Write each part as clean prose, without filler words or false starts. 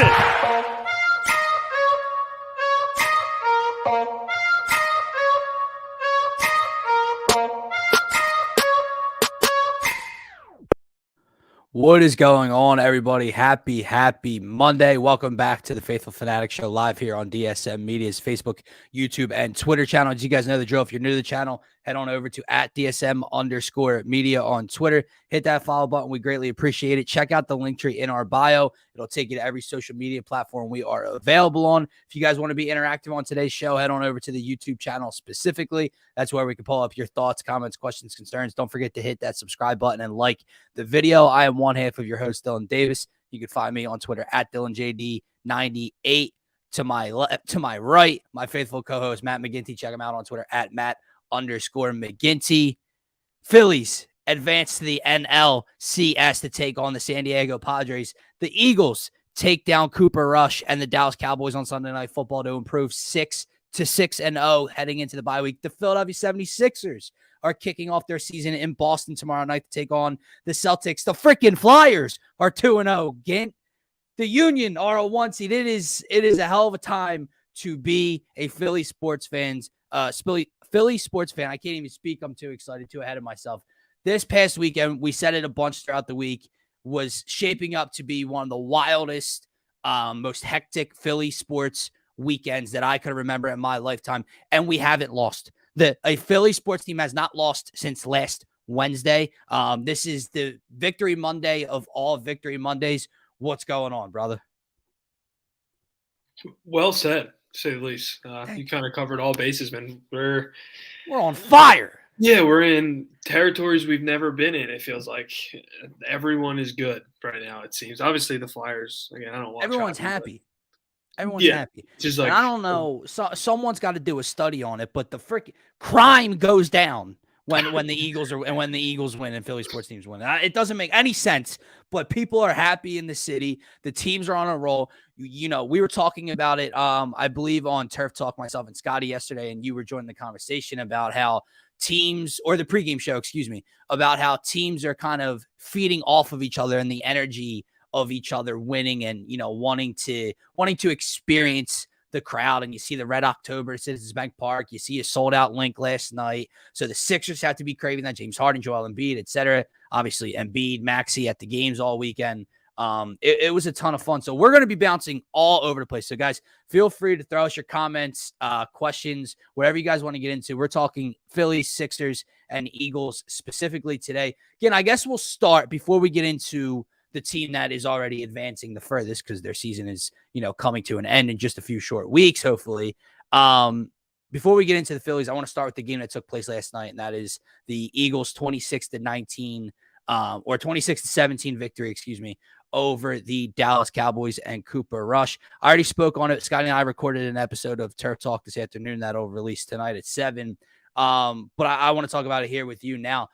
it. What is going on, everybody? Happy Monday. Welcome back to the Phaithful Phanatics show live here on DSM Media's Facebook, YouTube, and Twitter channel. As you guys know the drill, if you're new to the channel, head on over to @DSM_media on Twitter. Hit that follow button. We greatly appreciate it. Check out the link tree in our bio. It'll take you to every social media platform we are available on. If you guys want to be interactive on today's show, head on over to the YouTube channel specifically. That's where we can pull up your thoughts, comments, questions, concerns. Don't forget to hit that subscribe button and like the video. I am one half of your host, Dylan Davis. You can find me on Twitter @DylanJD98. To my right, my faithful co-host, Matt McGinty. Check him out on Twitter @Matt_McGinty. Phillies advance to the NLCS to take on the San Diego Padres. The Eagles take down Cooper Rush and the Dallas Cowboys on Sunday Night Football to improve 6-6-0 heading into the bye week. The Philadelphia 76ers are kicking off their season in Boston tomorrow night to take on the Celtics. The freaking Flyers are 2-0. Gent, the Union are a 1 seed. It is a hell of a time to be a Philly sports fan. Philly sports fan. I can't even speak. I'm too excited, too ahead of myself. This past weekend, we said it a bunch throughout the week, was shaping up to be one of the wildest, most hectic Philly sports weekends that I could remember in my lifetime, and we haven't lost. A Philly sports team has not lost since last Wednesday. This is the Victory Monday of all Victory Mondays. What's going on, brother? Well said, to say the least. You kind of covered all bases, man. We're on fire. Yeah, we're in territories we've never been in. It feels like everyone is good right now. It seems. Obviously, the Flyers. Again, I don't watch. Everyone's happy. Everyone's happy. Just like, and I don't know. Someone's got to do a study on it, but the freaking crime goes down when the Eagles win and Philly sports teams win. It doesn't make any sense, but people are happy in the city. The teams are on a roll. You know, we were talking about it, I believe, on Turf Talk, myself and Scotty yesterday, and you were joining the conversation about how teams, or the pregame show, about how teams are kind of feeding off of each other and the energy of each other winning and, you know, wanting to experience the crowd. And you see the Red October at Citizens Bank Park. You see a sold-out Link last night. So the Sixers have to be craving that. James Harden, Joel Embiid, etc. Obviously, Embiid, Maxey at the games all weekend. It was a ton of fun. So we're going to be bouncing all over the place. So, guys, feel free to throw us your comments, questions, whatever you guys want to get into. We're talking Phillies, Sixers, and Eagles specifically today. Again, I guess we'll start before we get into the team that is already advancing the furthest, because their season is, you know, coming to an end in just a few short weeks, hopefully. Before we get into the Phillies, I want to start with the game that took place last night, and that is the Eagles 26-19 or 26-17 victory, over the Dallas Cowboys and Cooper Rush. I already spoke on it. Scotty and I recorded an episode of Turf Talk this afternoon that'll release tonight at 7. But I want to talk about it here with you now.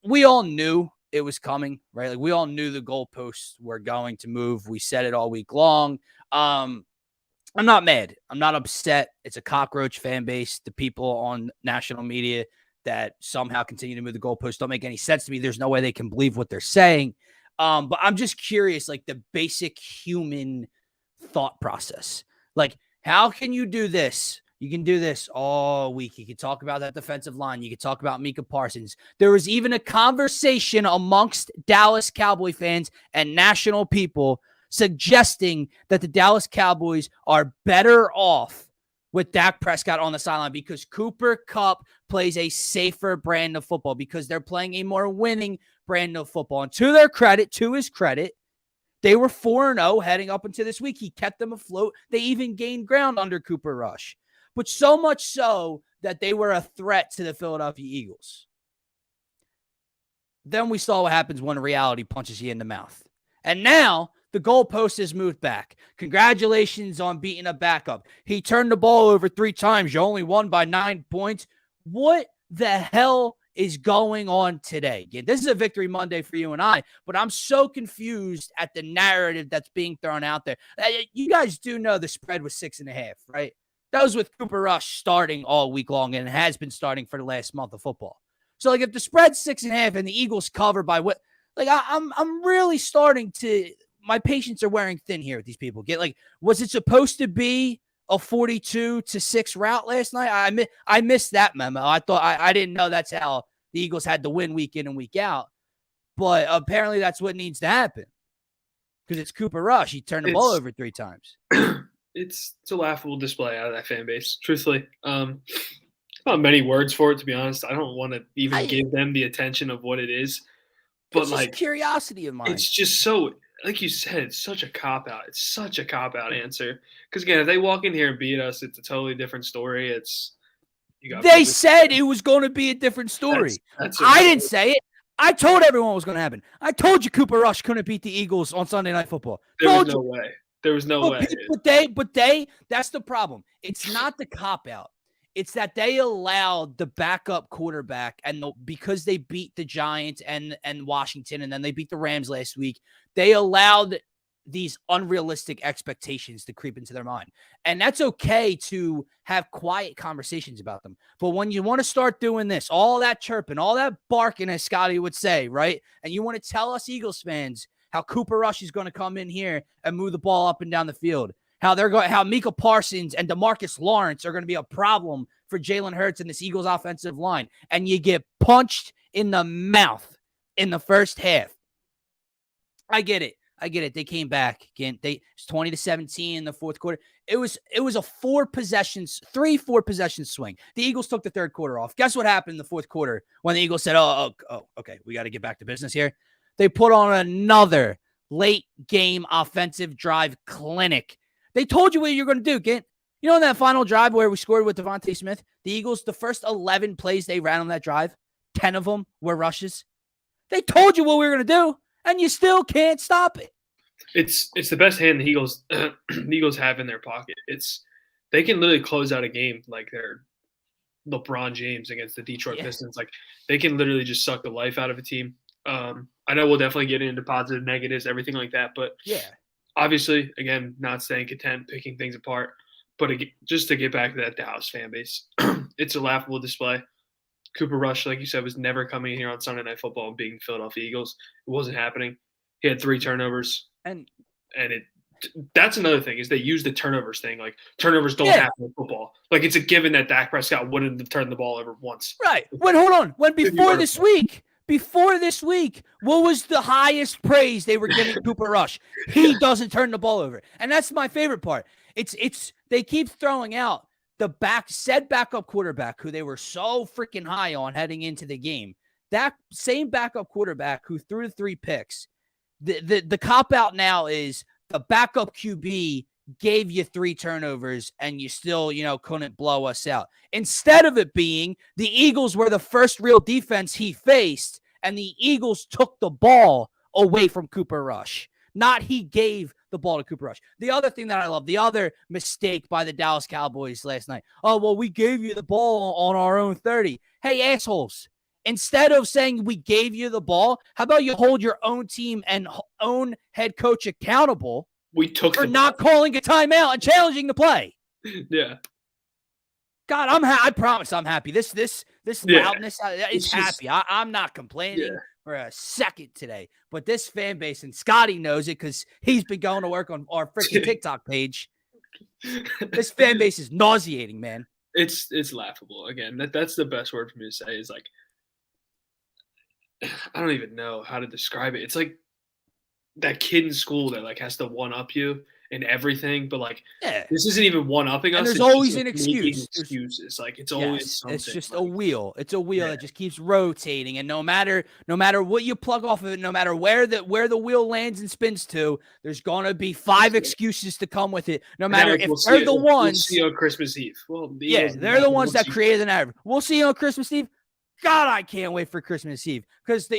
We all knew it was coming, right? Like, we all knew the goalposts were going to move. We said it all week long. I'm not mad. I'm not upset. It's a cockroach fan base. The people on national media that somehow continue to move the goalposts don't make any sense to me. There's no way they can believe what they're saying. But I'm just curious, like, the basic human thought process. Like, how can you do this? You can do this all week. You can talk about that defensive line. You can talk about Micah Parsons. There was even a conversation amongst Dallas Cowboy fans and national people suggesting that the Dallas Cowboys are better off with Dak Prescott on the sideline because Cooper Kupp plays a safer brand of football, because they're playing a more winning brand of football. And to his credit, they were 4-0 heading up into this week. He kept them afloat. They even gained ground under Cooper Rush. But so much so that they were a threat to the Philadelphia Eagles. Then we saw what happens when reality punches you in the mouth. And now the goalpost has moved back. Congratulations on beating a backup. He turned the ball over 3 times. You only won by 9 points. What the hell is going on today? Again, this is a Victory Monday for you and I, but I'm so confused at the narrative that's being thrown out there. You guys do know the spread was 6.5, right? That was with Cooper Rush starting all week long, and it has been starting for the last month of football. So, like, if the spread's 6.5 and the Eagles cover by what, like, I'm really starting to my patients are wearing thin here with these people. Was it supposed to be a 42-6 route last night? I missed that memo. I thought I didn't know that's how the Eagles had to win week in and week out. But apparently that's what needs to happen because it's Cooper Rush. He turned the ball over 3 times. It's a laughable display out of that fan base, truthfully. Not many words for it, to be honest. I don't want to even give them the attention of what it is. But it's just curiosity of mine. It's just so, like you said, it's such a cop-out. It's such a cop-out answer. Because, again, if they walk in here and beat us, it's a totally different story. They said it was going to be a different story. I didn't say it. I told everyone what was going to happen. I told you Cooper Rush couldn't beat the Eagles on Sunday Night Football. There was no way. There was no way. But that's the problem. It's not the cop-out. It's that they allowed the backup quarterback, and because they beat the Giants and Washington, and then they beat the Rams last week, they allowed these unrealistic expectations to creep into their mind. And that's okay to have quiet conversations about them. But when you want to start doing this, all that chirping, all that barking, as Scotty would say, right? And you want to tell us Eagles fans how Cooper Rush is going to come in here and move the ball up and down the field, how Micah Parsons and DeMarcus Lawrence are going to be a problem for Jalen Hurts and this Eagles offensive line, and you get punched in the mouth in the first half. I get it. They came back again. It's 20-17 in the fourth quarter. It was a 3-4 possession swing. The Eagles took the third quarter off. Guess what happened in the fourth quarter when the Eagles said, "Oh, okay, we got to get back to business here." They put on another late game offensive drive clinic. They told you what you're going to do, Gint. You know, in that final drive where we scored with Devontae Smith, the Eagles, the first 11 plays they ran on that drive, 10 of them were rushes. They told you what we were going to do, and you still can't stop it. It's the best hand the Eagles have in their pocket. They can literally close out a game like they're LeBron James against the Detroit Pistons. Like, they can literally just suck the life out of a team. I know we'll definitely get into positive, negatives, everything like that. But obviously, again, not staying content, picking things apart. But just to get back to that Dallas fan base, it's a laughable display. Cooper Rush, like you said, was never coming in here on Sunday Night Football and beating the Philadelphia Eagles. It wasn't happening. He had 3 turnovers. And that's another thing is they use the turnovers thing. Like, turnovers don't happen in football. Like, it's a given that Dak Prescott wouldn't have turned the ball over once. Right. Before this week, what was the highest praise they were giving Cooper Rush? He doesn't turn the ball over. And that's my favorite part. They keep throwing out the backup quarterback who they were so freaking high on heading into the game. That same backup quarterback who threw the 3 picks. The cop-out now is the backup QB gave you 3 turnovers and you still, couldn't blow us out. Instead of it being the Eagles were the first real defense he faced, and the Eagles took the ball away from Cooper Rush. Not he gave the ball to Cooper Rush. The other thing that I love, the other mistake by the Dallas Cowboys last night. Oh, well, we gave you the ball on our own 30. Hey, assholes. Instead of saying we gave you the ball, how about you hold your own team and own head coach accountable for not calling a timeout and challenging the play? Yeah. God, I promise I'm happy. This loudness is happy. I'm not complaining for a second today. But this fan base, and Scotty knows it because he's been going to work on our freaking TikTok page. This fan base is nauseating, man. It's laughable. Again, that's the best word for me to say is like, I don't even know how to describe it. It's like that kid in school that like has to one up you and everything, but like this isn't even one upping us. And there's always an excuse. Excuses. Like it's always something. It's just a wheel. It's a wheel that just keeps rotating, and no matter what you plug off of it, no matter where the wheel lands and spins to, there's gonna be 5 excuses to come with it. No matter if they're the ones. We'll see you on Christmas Eve. Well, they're the ones that created the narrative. We'll see you on Christmas Eve. God, I can't wait for Christmas Eve because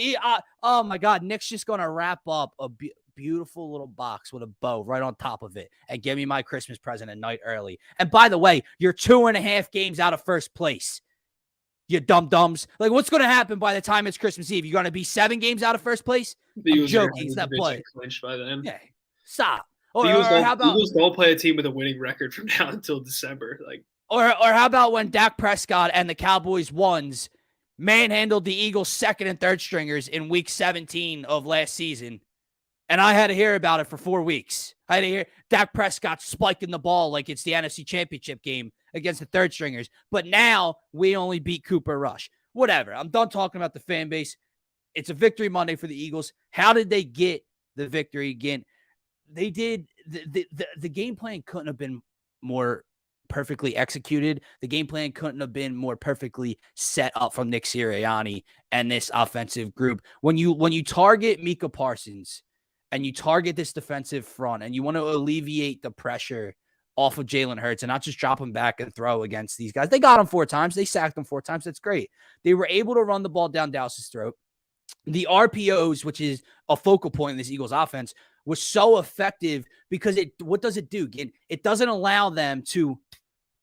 oh my God, Nick's just gonna wrap up a beautiful little box with a bow right on top of it and give me my Christmas present a night early. And by the way, you're 2.5 games out of first place. You dum-dums. Like, what's going to happen by the time it's Christmas Eve? You're going to be 7 games out of first place? I'm joking. It's that play. By then. Yeah. Stop. Eagles don't play a team with a winning record from now until December. Like, or how about when Dak Prescott and the Cowboys ones manhandled the Eagles' second and third stringers in week 17 of last season? And I had to hear about it for 4 weeks. I had to hear Dak Prescott spiking the ball like it's the NFC Championship game against the third stringers. But now we only beat Cooper Rush. Whatever. I'm done talking about the fan base. It's a victory Monday for the Eagles. How did they get the victory again? They did. The game plan couldn't have been more perfectly executed. The game plan couldn't have been more perfectly set up from Nick Sirianni and this offensive group. When you target Micah Parsons and you target this defensive front and you want to alleviate the pressure off of Jalen Hurts and not just drop him back and throw against these guys. They got him 4 times. They sacked him 4 times. That's great. They were able to run the ball down Dallas's throat. The RPOs, which is a focal point in this Eagles offense, was so effective because what does it do? It doesn't allow them to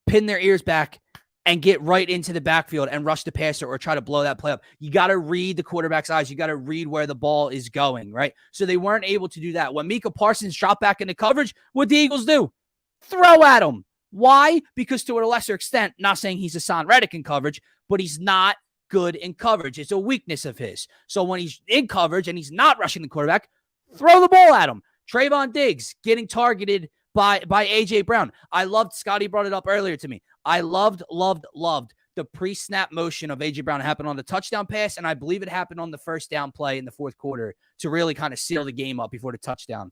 pin their ears back and get right into the backfield and rush the passer or try to blow that play up. You got to read the quarterback's eyes. You got to read where the ball is going, right? So they weren't able to do that. When Micah Parsons dropped back into coverage, what the Eagles do? Throw at him. Why? Because to a lesser extent, not saying he's Hassan Reddick in coverage, but he's not good in coverage. It's a weakness of his. So when he's in coverage and he's not rushing the quarterback, throw the ball at him. Trayvon Diggs getting targeted by A.J. Brown. I loved, Scotty brought it up earlier to me. I loved the pre-snap motion of A.J. Brown. It happened on the touchdown pass, and I believe it happened on the first down play in the fourth quarter to really kind of seal the game up before the touchdown.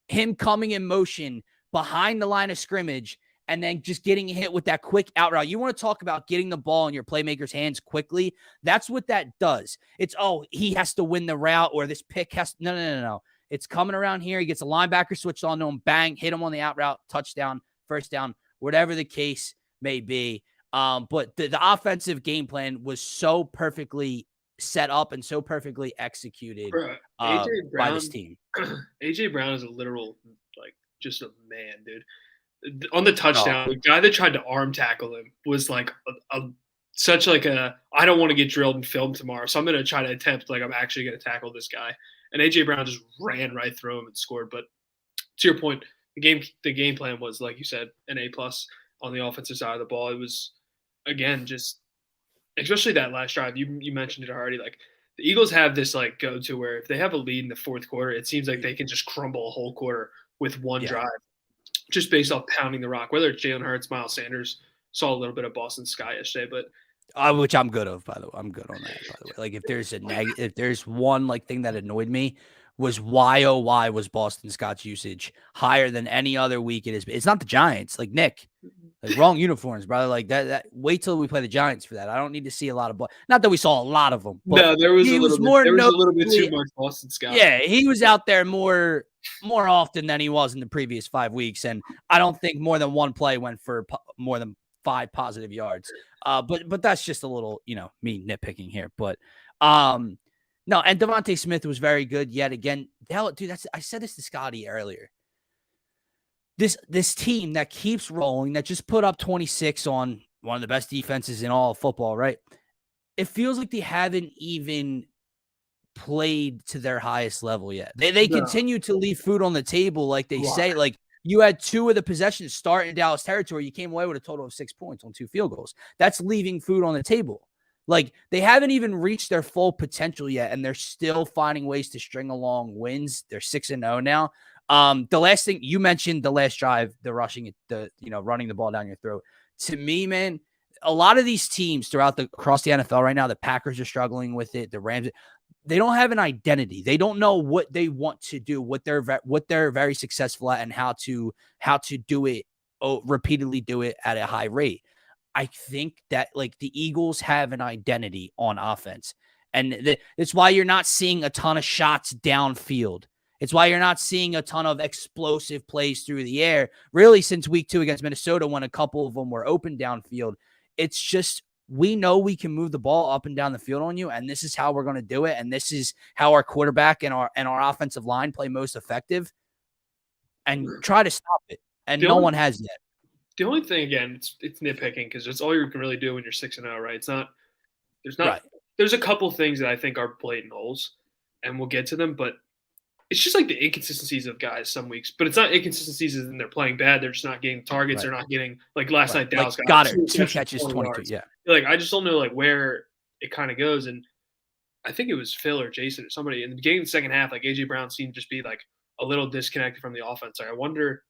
Him coming in motion behind the line of scrimmage and then just getting hit with that quick out route. You want to talk about getting the ball in your playmaker's hands quickly. That's what that does. It's, he has to win the route or this pick has to, no. It's coming around here. He gets a linebacker switched on to him, bang, hit him on the out route, touchdown, first down, whatever the case may be. But the offensive game plan was so perfectly set up and so perfectly executed by this team. A.J. Brown is a literal, just a man, dude. On the touchdown, the guy that tried to arm tackle him was like such like a, I don't want to get drilled in film tomorrow, so I'm going to try to attempt I'm actually going to tackle this guy. And A.J. Brown just ran right through him and scored. But to your point, the game plan was, like you said, an A+ on the offensive side of the ball. It was, again, just especially that last drive. You mentioned it already. The Eagles have this go-to where if they have a lead in the fourth quarter, it seems like they can just crumble a whole quarter with one drive, just based off pounding the rock. Whether it's Jalen Hurts, Miles Sanders, saw a little bit of Boston Scott yesterday, but. Which I'm good of, by the way. I'm good on that, by the way. If there's if there's one thing that annoyed me was why was Boston Scott's usage higher than any other week it is. It's not the Giants, Nick. Wrong uniforms, brother. That. Wait till we play the Giants for that. I don't need to see a lot of not that we saw a lot of them. But no, there was a little bit too much Boston Scott. Yeah, he was out there more often than he was in the previous 5 weeks, and I don't think more than one play went for more than 5 positive yards. But that's just a little, me nitpicking here. But no, and Devontae Smith was very good yet again. Dude, I said this to Scotty earlier. This team that keeps rolling, that just put up 26 on one of the best defenses in all of football, right? It feels like they haven't even played to their highest level yet. They continue to leave food on the table, like they say. You had 2 of the possessions start in Dallas territory. You came away with a total of 6 points on 2 field goals. That's leaving food on the table. They haven't even reached their full potential yet, and they're still finding ways to string along wins. They're 6-0 now. The last thing you mentioned, the last drive, the rushing, running the ball down your throat. To me, man, a lot of these teams across the NFL right now, the Packers are struggling with it. The Rams, they don't have an identity. They don't know what they want to do, what they're very successful at, and how to do it, repeatedly do it at a high rate. I think that the Eagles have an identity on offense, and it's why you're not seeing a ton of shots downfield. It's why you're not seeing a ton of explosive plays through the air, really, since week 2 against Minnesota when a couple of them were open downfield. It's just, we know we can move the ball up and down the field on you, and this is how we're going to do it, and this is how our quarterback and our offensive line play most effective, and try to stop it. And no one has yet. The only thing, again, it's nitpicking because it's all you can really do when you're 6-0, right? It's not. There's a couple things that I think are blatant holes, and we'll get to them, but it's just the inconsistencies of guys some weeks. But it's not inconsistencies in they're playing bad. They're just not getting targets. They're not getting last night. Dallas got it. 2 catches, 22. Yeah. I just don't know where it kind of goes. And I think it was Phil or Jason or somebody in the beginning of the second half, like AJ Brown seemed to just be like a little disconnected from the offense. Like I wonder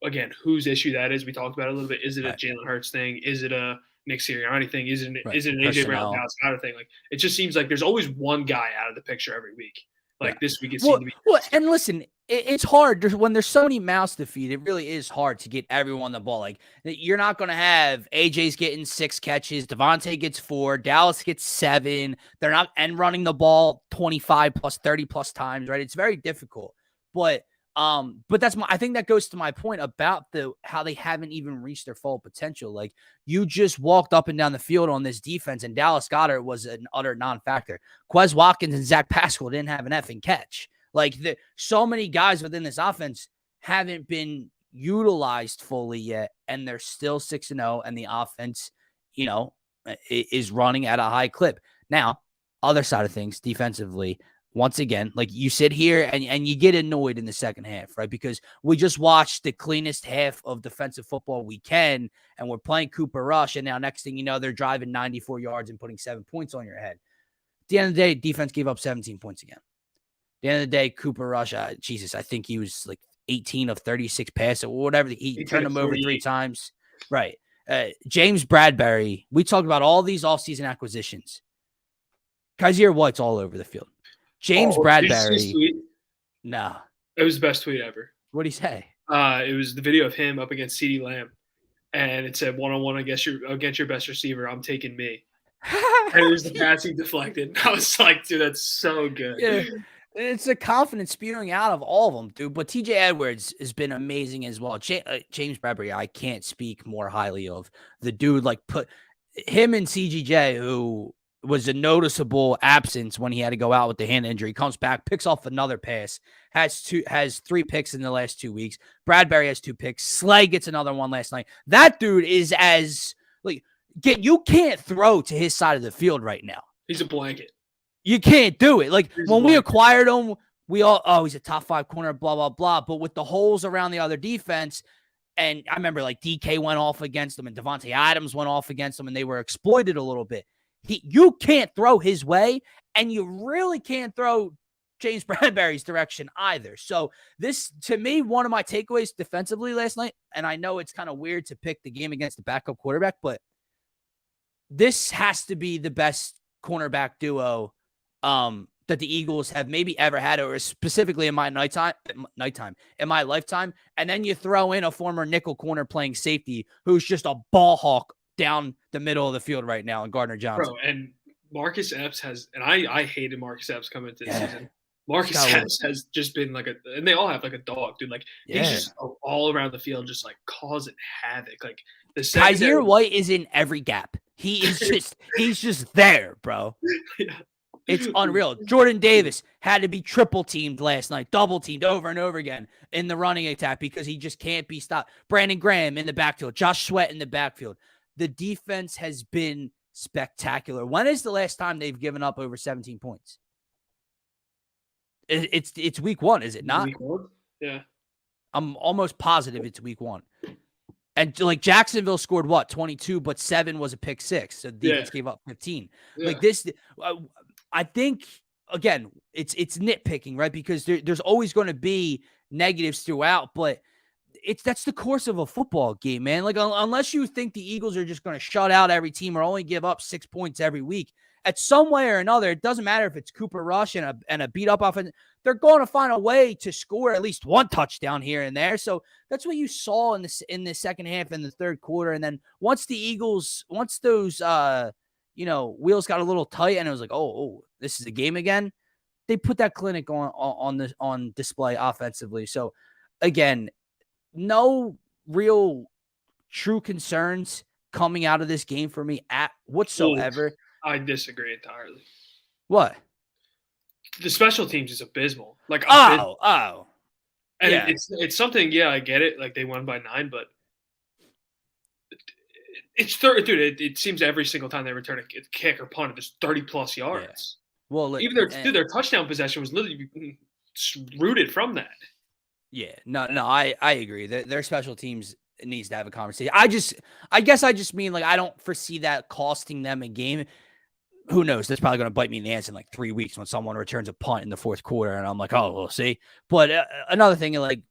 again whose issue that is. We talked about it a little bit. Is it a Right. Jalen Hurts thing? Is it a Nick Sirianni thing? Is it Right. is it an AJ Brown Personnel. Dallas Goedert thing? Like it just seems like there's always one guy out of the picture every week. Like Yeah. this week it seemed to be. Well, and listen, it's hard when there's so many mouths to feed. It really is hard to get everyone the ball. Like you're not going to have AJ's getting 6 catches, Devontae gets 4, Dallas gets 7. They're not and running the ball 25 plus 30 plus times, right? It's very difficult. But I think that goes to my point about how they haven't even reached their full potential. Like you just walked up and down the field on this defense, and Dallas Goedert was an utter non-factor. Quez Watkins and Zach Pascal didn't have an effing catch. Like so many guys within this offense haven't been utilized fully yet, and they're still 6-0, and the offense, is running at a high clip. Now, other side of things, defensively, once again, like you sit here and you get annoyed in the second half, right? Because we just watched the cleanest half of defensive football we can, and we're playing Cooper Rush, and now next thing you know, they're driving 94 yards and putting 7 points on your head. At the end of the day, defense gave up 17 points again. At the end of the day, Cooper Rush, I think he was like 18 of 36 passes or whatever. He turned him over 3 times. Right. James Bradbury, we talked about all these offseason acquisitions. Kaiser White's all over the field. James Bradbury. No. It was the best tweet ever. What'd he say? It was the video of him up against CeeDee Lamb. And it said, 1-on-1 against your best receiver. I'm taking me. And it was the pass he deflected. I was like, dude, that's so good. Yeah. It's a confidence spewing out of all of them, dude. But TJ Edwards has been amazing as well. James Bradbury, I can't speak more highly of. The dude, like, put him and CGJ, who was a noticeable absence when he had to go out with the hand injury, comes back, picks off another pass, has 3 picks in the last 2 weeks. Bradbury has 2 picks. Slay gets another one last night. That dude is you can't throw to his side of the field right now. He's a blanket. You can't do it. Like when we acquired him, we all, he's a top 5 corner, blah, blah, blah. But with the holes around the other defense, and I remember like DK went off against them and Devontae Adams went off against them and they were exploited a little bit. You can't throw his way, and you really can't throw James Bradbury's direction either. So this, to me, one of my takeaways defensively last night, and I know it's kind of weird to pick the game against the backup quarterback, but this has to be the best cornerback duo that the Eagles have maybe ever had, or specifically in my in my lifetime. And then you throw in a former nickel corner playing safety who's just a ball hawk down the middle of the field right now, and Gardner Johnson. Bro, and Marcus Epps has, and I hated Marcus Epps coming into this season. Marcus Epps has just been like and they all have like a dog, dude. Like he's just all around the field, just like causing havoc. Like the Kaiser White is in every gap. He is he's just there, bro. Yeah. It's unreal. Jordan Davis had to be triple teamed last night, double teamed over and over again in the running attack because he just can't be stopped. Brandon Graham in the backfield, Josh Sweat in the backfield. The defense has been spectacular. When is the last time they've given up over 17 points? It's week 1, is it not? Week 1? Yeah. I'm almost positive it's week 1. And like Jacksonville scored 22, but 7 was a pick 6. So the defense gave up 15. Yeah. Like this, I think, again, it's nitpicking, right? Because there's always going to be negatives throughout, but that's the course of a football game, man. Like unless you think the Eagles are just going to shut out every team or only give up 6 points every week, at some way or another, it doesn't matter if it's Cooper Rush and a beat up offense. They're going to find a way to score at least 1 touchdown here and there. So that's what you saw in the second half and the third quarter. And then once those wheels got a little tight and it was like, oh, this is a game again. They put that clinic on display offensively. So again, no real true concerns coming out of this game for me whatsoever. I disagree entirely. What? The special teams is abysmal. Like and yeah. it's something. Yeah, I get it. Like they won by 9, but it's third, dude. It seems every single time they return a kick or punt, it's 30+ yards. Yeah. Well, even their touchdown possession was literally rooted from that. Yeah, no, I agree. Their special teams needs to have a conversation. I guess I just mean like I don't foresee that costing them a game. who knows? That's probably going to bite me in the ass in like 3 weeks when someone returns a punt in the fourth quarter, and I'm like, oh, we'll see. But another thing, like,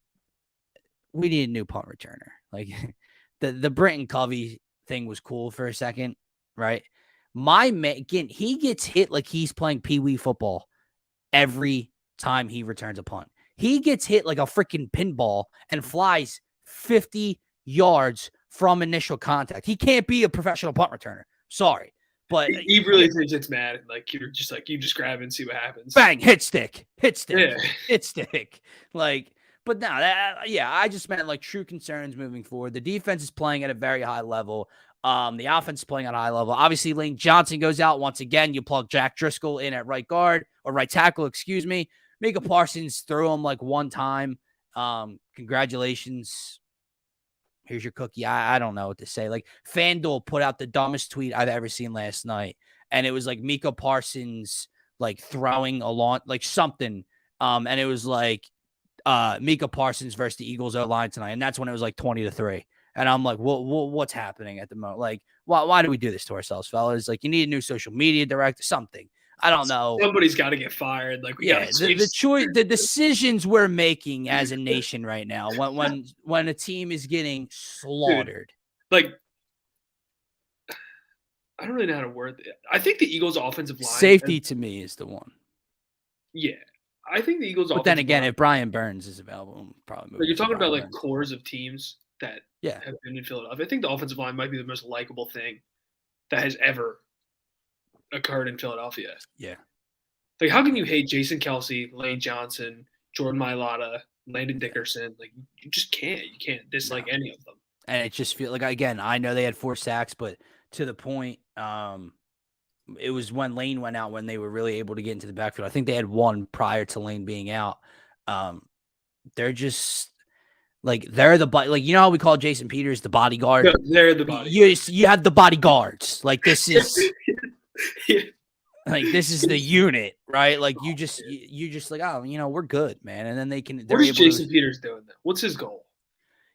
we need a new punt returner. Like, the Britton Covey thing was cool for a second, right? Again, he gets hit like he's playing pee-wee football every time he returns a punt. He gets hit like a freaking pinball and flies 50 yards from initial contact. He can't be a professional punt returner. Sorry. But he really thinks it's mad. Like, you're just like, you just grab and see what happens. Bang, hit stick, Yeah. hit stick. Like, but no, I just meant like true concerns moving forward. The defense is playing at a very high level. The offense is playing at a high level. Obviously, Lane Johnson goes out once again. You plug Jack Driscoll in at right guard or right tackle, excuse me. Micah Parsons threw him like one time. Congratulations. Here's your cookie. I don't know what to say. Like, FanDuel put out the dumbest tweet I've ever seen last night. And it was like Micah Parsons, like throwing along, like something. And it was like Micah Parsons versus the Eagles O-line tonight. And that's when it was like 20-3. And I'm like, what's happening at the moment? Like, why do we do this to ourselves, fellas? Like, you need a new social media director, something. I don't know. Somebody's got to get fired. Like, the decisions we're making as a nation right now, when a team is getting slaughtered. Dude, like, I don't really know how to word it. I think the Eagles' offensive line. Safety to me is the one. Yeah. I think the Eagles' But then again, if Brian Burns is available, we'll probably move. You're talking about like cores of teams that have been in Philadelphia. I think the offensive line might be the most likable thing that has ever occurred in Philadelphia. Yeah. Like, how can you hate Jason Kelsey, Lane Johnson, Jordan Mailata, Landon Dickerson? Like, you just can't. You can't dislike any of them. And it just feels like, again, I know they had 4 sacks, but to the point, it was when Lane went out when they were really able to get into the backfield. I think they had 1 prior to Lane being out. They're just like, they're the like, you know how we call Jason Peters the bodyguard? No, they're the bodyguard. You have the bodyguards. Like, this is yeah. Like, this is the unit, right? Like, you just like, oh, we're good, man. And then they can. What is Jason Peters doing though? What's his goal?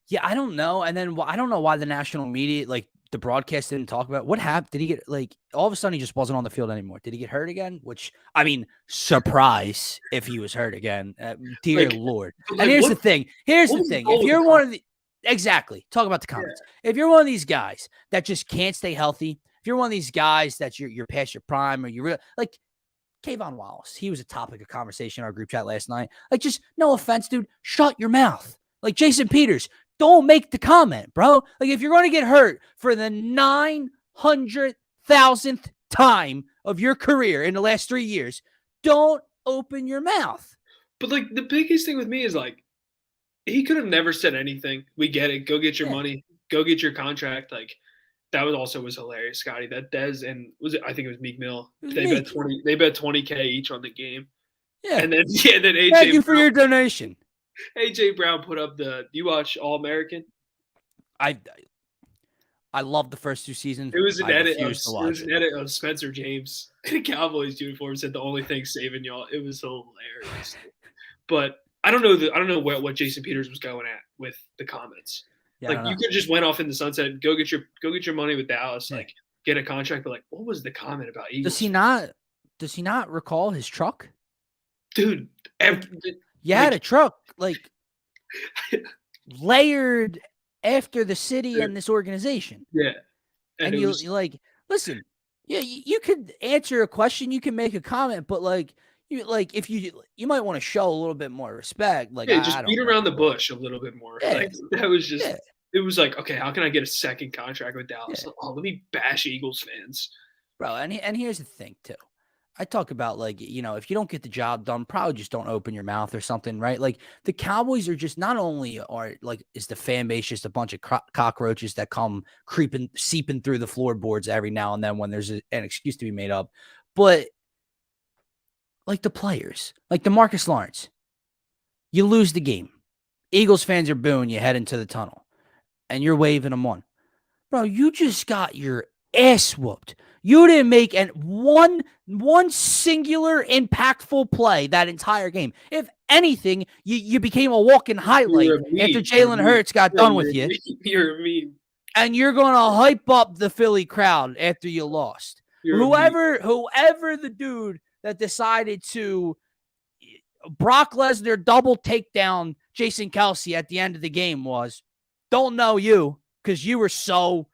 Yeah, I don't know. And then I don't know why the national media, like the broadcast, didn't talk about what happened. Did he get, like, all of a sudden he just wasn't on the field anymore? Did he get hurt again? Which, I mean, surprise if he was hurt again. Dear Lord. And here's the thing. Here's the thing. If you're one of the exactly talk about the comments. Yeah. If you're one of these guys that just can't stay healthy. If you're one of these guys that you're past your prime, or you're real, like Kayvon Wallace, he was a topic of conversation in our group chat last night. Like, just no offense, dude, shut your mouth. Like, Jason Peters, don't make the comment, bro. Like, if you're going to get hurt for the 900,000th time of your career in the last 3 years, don't open your mouth. But like, the biggest thing with me is like, he could have never said anything. We get it. Go get your money. Go get your contract. Like, that was hilarious, Scotty. That Dez and I think it was Meek Mill. They bet $20K each on the game. Yeah. And then AJ. Thank you for your donation. AJ Brown put up you watch All American? I love the first 2 seasons. It was an edit of Spencer James in a Cowboys uniform, said the only thing saving y'all. It was hilarious. But I don't know what Jason Peters was going at with the comments. Yeah, like, you could just went off in the sunset, go get your money with Dallas, like, get a contract. But like, what was the comment about Eagles? Does he not recall his truck? Dude, had a truck like layered after the city and this organization. Yeah. And you like, listen, you could answer a question, you can make a comment, but like, if you might want to show a little bit more respect. Like, just beat around the bush a little bit more. Yeah. Like, that was just it was like, okay, how can I get a second contract with Dallas? Yeah. Oh, let me bash Eagles fans. Bro, and here's the thing too. I talk about, like, if you don't get the job done, probably just don't open your mouth or something, right? Like, the Cowboys are just, not only is the fan base just a bunch of cockroaches that come seeping through the floorboards every now and then when there's an excuse to be made up, but like the players, like the Marcus Lawrence, you lose the game. Eagles fans are booing you head into the tunnel and you're waving them on. Bro, you just got your ass whooped. You didn't make one singular impactful play that entire game. If anything, you became a walking highlight after Jalen Hurts got done with you. You're mean. And you're going to hype up the Philly crowd after you lost. Whoever the dude that decided to Brock Lesnar double takedown Jason Kelsey at the end of the game was, don't know you because you were so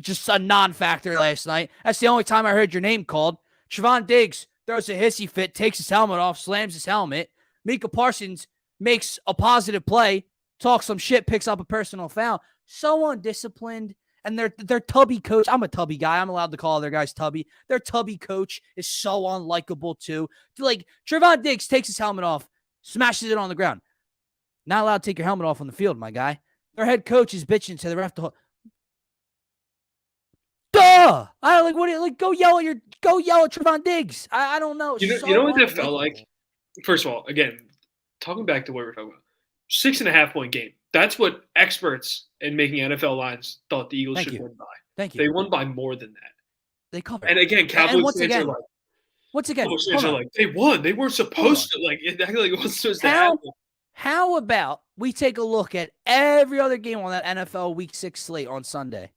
just a non-factor last night. That's the only time I heard your name called. Trevon Diggs throws a hissy fit, takes his helmet off, slams his helmet. Micah Parsons makes a positive play, talks some shit, picks up a personal foul. So undisciplined. And their tubby coach, I'm a tubby guy. I'm allowed to call their guys tubby. Their tubby coach is so unlikable too. Like, Trevon Diggs takes his helmet off, smashes it on the ground. Not allowed to take your helmet off on the field, my guy. Their head coach is bitching to the ref. Duh! I like what? Like, go yell at Trevon Diggs. I don't know. You know what that felt like? First of all, again, talking back to what we're talking about, 6.5 point game. That's what experts in making NFL lines thought the Eagles should win by. Thank you. They won by more than that. They covered. And again, Cowboys fans are like, they won. They weren't supposed to. Like, it wasn't supposed to happen. How about we take a look at every other game on that NFL Week 6 slate on Sunday,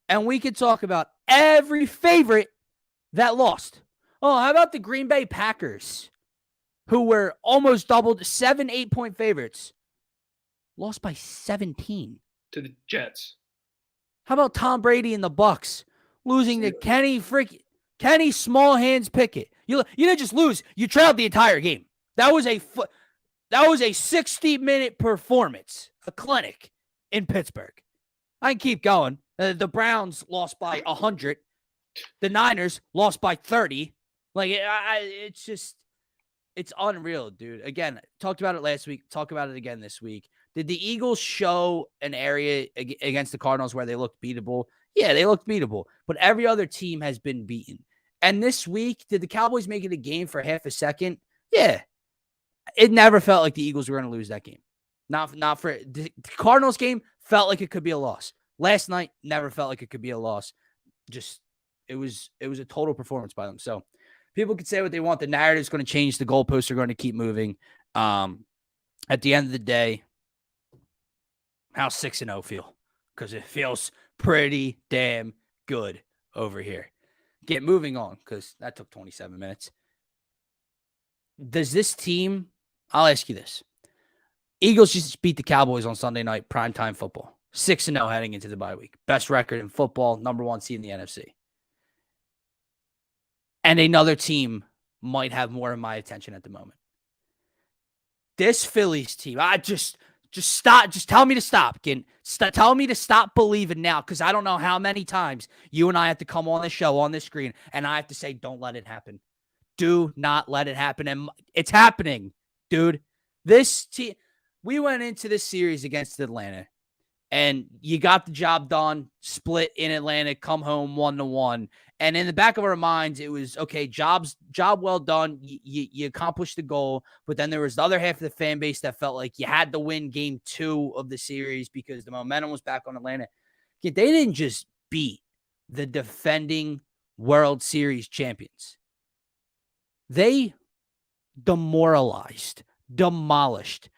and we could talk about every favorite that lost. Oh, how about the Green Bay Packers, who were almost doubled, 7-8 point favorites, lost by 17 to the Jets. How about Tom Brady and the Bucks losing to Kenny Small Hands Pickett? You didn't just lose; you trailed the entire game. That was a 60-minute performance, a clinic in Pittsburgh. I can keep going. The Browns lost by 100. The Niners lost by 30. Like, it's unreal, dude. Again, talked about it last week. Talk about it again this week. Did the Eagles show an area against the Cardinals where they looked beatable? Yeah, they looked beatable. But every other team has been beaten. And this week, did the Cowboys make it a game for half a second? Yeah. It never felt like the Eagles were going to lose that game. Not for the Cardinals game felt like it could be a loss. Last night never felt like it could be a loss. Just it was a total performance by them. So people could say what they want. The narrative's going to change. The goalposts are going to keep moving. At the end of the day, how's 6-0 feel? Because it feels pretty damn good over here. Get moving on, because that took 27 minutes. Does this team, I'll ask you this. Eagles just beat the Cowboys on Sunday night, primetime football. 6-0 heading into the bye week. Best record in football, number 1 seed in the NFC. And another team might have more of my attention at the moment. This Phillies team, just stop. Just tell me to stop. Tell me to stop believing now, because I don't know how many times you and I have to come on the show, on this screen, and I have to say, don't let it happen. Do not let it happen. And it's happening, dude. This team, we went into this series against Atlanta, and you got the job done, split in Atlanta, come home 1-1. And in the back of our minds, it was, okay, job well done. You accomplished the goal. But then there was the other half of the fan base that felt like you had to win game 2 of the series because the momentum was back on Atlanta. They didn't just beat the defending World Series champions. They demoralized, demolished.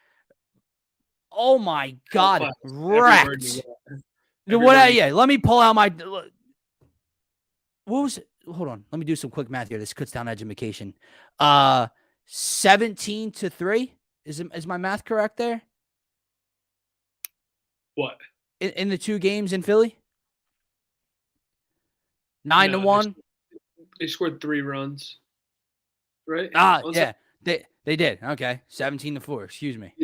Oh my God, wrecked. Let me pull out my. What was it? Hold on. Let me do some quick math here. This cuts down education. 17-3. Is my math correct there? What? In the 2 games in Philly? 9-1. They scored 3 runs. Right? Yeah. They did. Okay. 17-4. Excuse me.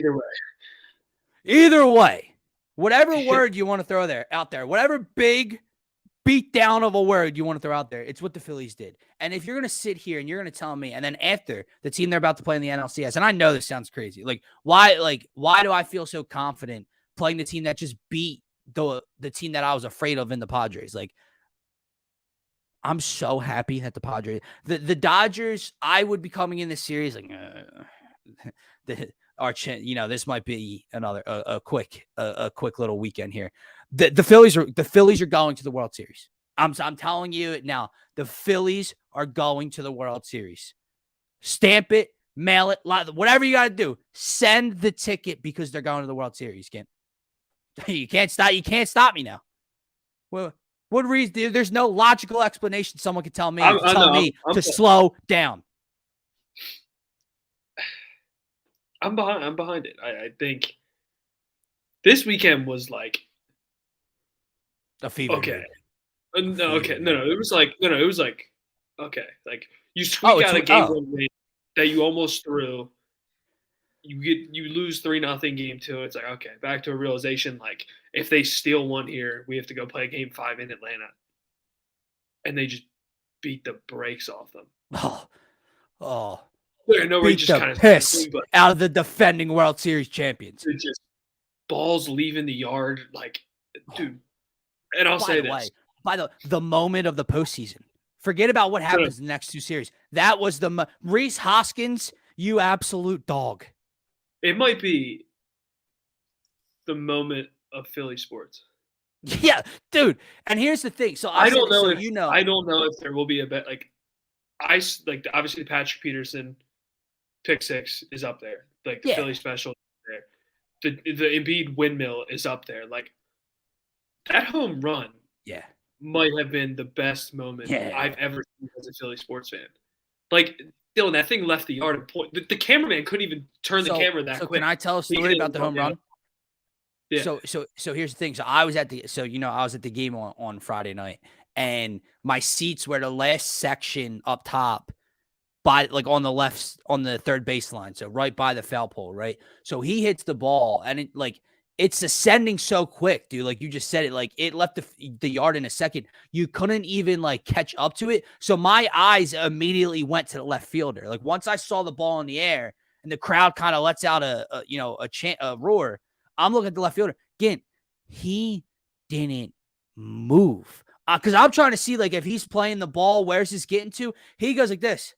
Either way. Whatever word you want to throw out there, whatever big beat down of a word you want to throw out there, it's what the Phillies did. And if you're going to sit here and you're going to tell me, and then after the team they're about to play in the NLCS, and I know this sounds crazy, why do I feel so confident playing the team that just beat the team that I was afraid of in the Padres? I'm so happy that the Padres, the Dodgers, I would be coming in this series this might be another a quick little weekend here. The Phillies are going to the World Series. I'm telling you it now. The Phillies are going to the World Series. Stamp it, mail it, whatever you got to do. Send the ticket, because they're going to the World Series. You can't stop me now. What What reason? There's no logical explanation someone could tell me to slow down. I'm behind it. I think this weekend was like a fever. Okay. No. It was like It was like okay. Like you squeak out a game win that you almost threw. You lose 3-0 game 2. It's like, okay, back to a realization. Like if they steal one here, we have to go play game 5 in Atlanta, and they just beat the brakes off them. Beat the piss out of the defending World Series champions. Just balls leaving the yard, like, dude. And I'll say this: by the moment of the postseason, forget about what happens in the next 2 series. That was the Rhys Hoskins, you absolute dog. It might be the moment of Philly sports. Yeah, dude. And here's the thing. So I don't know I don't know if there will be a bet. Like obviously Patrick Peterson pick 6 is up there. Like the Philly special is there. The Embiid windmill is up there. Like that home run might have been the best moment I've ever seen as a Philly sports fan. Like, Dylan, that thing left the yard. The cameraman couldn't even turn the camera that quick. Can I tell a story about the home run? Yeah. So here's the thing. So I was at the game on Friday night, and my seats were the last section up top, by like on the left on the third baseline, so right by the foul pole, right? So he hits the ball, and it's ascending so quick, dude. Like you just said it, like it left the yard in a second. You couldn't even like catch up to it. So my eyes immediately went to the left fielder. Like once I saw the ball in the air and the crowd kind of lets out a roar, I'm looking at the left fielder. Again, he didn't move. Because I'm trying to see like if he's playing the ball, where's this getting to? He goes like this.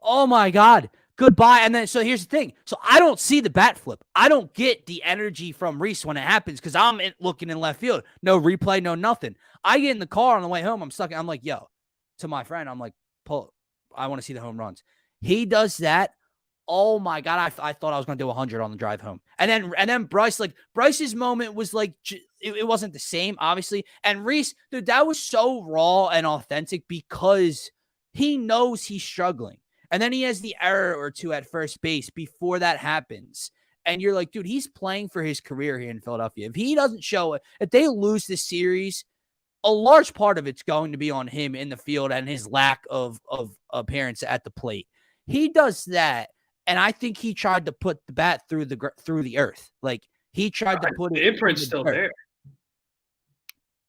Oh my God. Goodbye. And then, so here's the thing. So I don't see the bat flip. I don't get the energy from Rhys when it happens because I'm looking in left field. No replay, no nothing. I get in the car on the way home. I'm like, yo, to my friend, I'm like, I want to see the home runs. He does that. Oh my God. I thought I was going to do 100 on the drive home. And then Bryce's moment was like, it wasn't the same, obviously. And Rhys, dude, that was so raw and authentic because he knows he's struggling. And then he has the error or two at first base before that happens. And you're like, dude, he's playing for his career here in Philadelphia. If he doesn't show it, if they lose this series, a large part of it's going to be on him in the field and his lack of appearance at the plate. He does that. And I think he tried to put the bat through the earth. Like he tried to put the imprint's still there.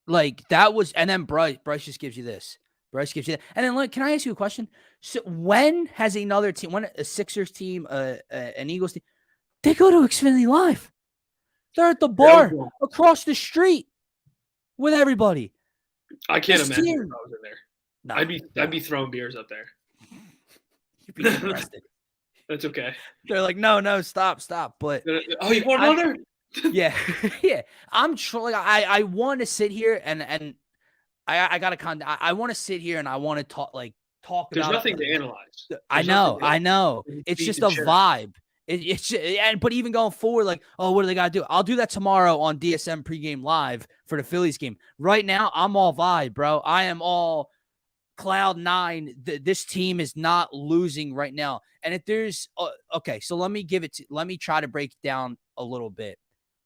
Like that was, and then Bryce just gives you this. Bryce gives you that. And then, can I ask you a question? So when has another team, when a Sixers team, an Eagles team, they go to Xfinity Live? They're at the bar across the street with everybody. I can't imagine if I was in there. No, I'd be throwing beers up there. You'd be arrested. That's okay. They're like, no, stop. But you want another? Yeah. I'm like, I want to sit here and I got to I want to sit here and I want to talk about. There's nothing to analyze. I know. It's just a vibe. But even going forward, like, oh, what do they got to do? I'll do that tomorrow on DSM pregame live for the Phillies game. Right now, I'm all vibe, bro. I am all cloud 9. This team is not losing right now. And if there's okay, so let me try to break it down a little bit.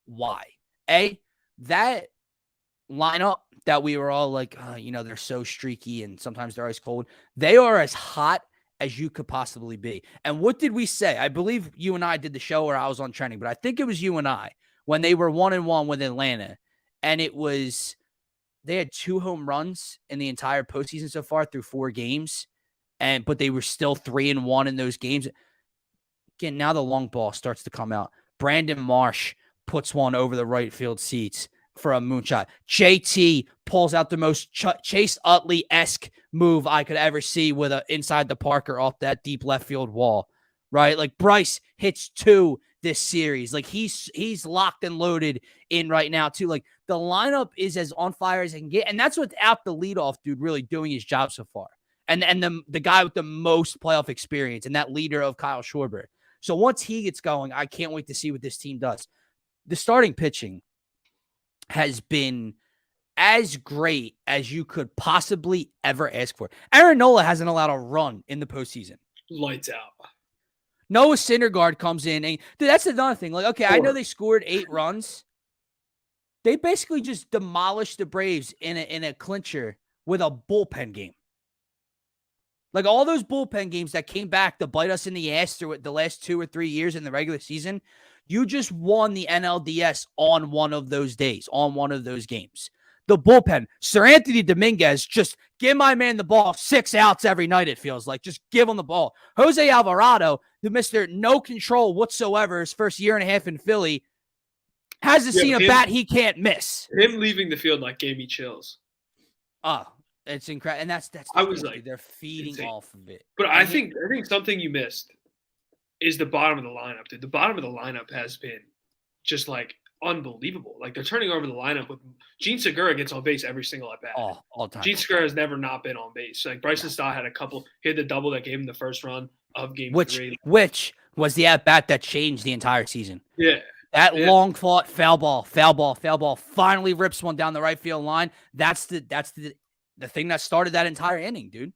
Why? That lineup that we were all like, they're so streaky and sometimes they're ice cold. They are as hot as you could possibly be. And what did we say? I believe you and I did the show, or I was on trending, but I think it was you and I when they were 1-1 with Atlanta, and they had 2 home runs in the entire postseason so far through 4 games, but they were still 3-1 in those games. Again, now the long ball starts to come out. Brandon Marsh puts one over the right field seats for a moonshot. JT pulls out the most Chase Utley-esque move I could ever see with a inside the Parker off that deep left field wall, right? Like Bryce hits 2 this series. Like he's locked and loaded in right now too. Like the lineup is as on fire as it can get, and that's without the leadoff dude really doing his job so far. And the guy with the most playoff experience and that leader of Kyle Schwarber. So once he gets going, I can't wait to see what this team does. The starting pitching. has been as great as you could possibly ever ask for. Aaron Nola hasn't allowed a run in the postseason. Lights out. Noah Syndergaard comes in, and dude, that's another thing. Like, okay, I know they scored 8 runs. They basically just demolished the Braves in a clincher with a bullpen game. Like all those bullpen games that came back to bite us in the ass through the last 2 or 3 years in the regular season, you just won the NLDS on one of those days, on one of those games. The bullpen, Sir Anthony Dominguez, just give my man the ball 6 outs every night, it feels like. Just give him the ball. Jose Alvarado, the Mr. No control whatsoever, his first year and a half in Philly, hasn't seen a bat he can't miss. Him leaving the field gave me chills. Oh, it's incredible. And that's I was like, they're feeding insane off of it. But I think something you missed is the bottom of the lineup, dude. The bottom of the lineup has been just unbelievable. Like they're turning over the lineup with Gene Segura gets on base every single at bat. All the time. Gene Segura has never not been on base. Like Bryson Stott had a couple. He had the double that gave him the first run of game 3. Which was the at bat that changed the entire season. Yeah. That long fought foul ball, finally rips one down the right field line. That's the thing that started that entire inning, dude.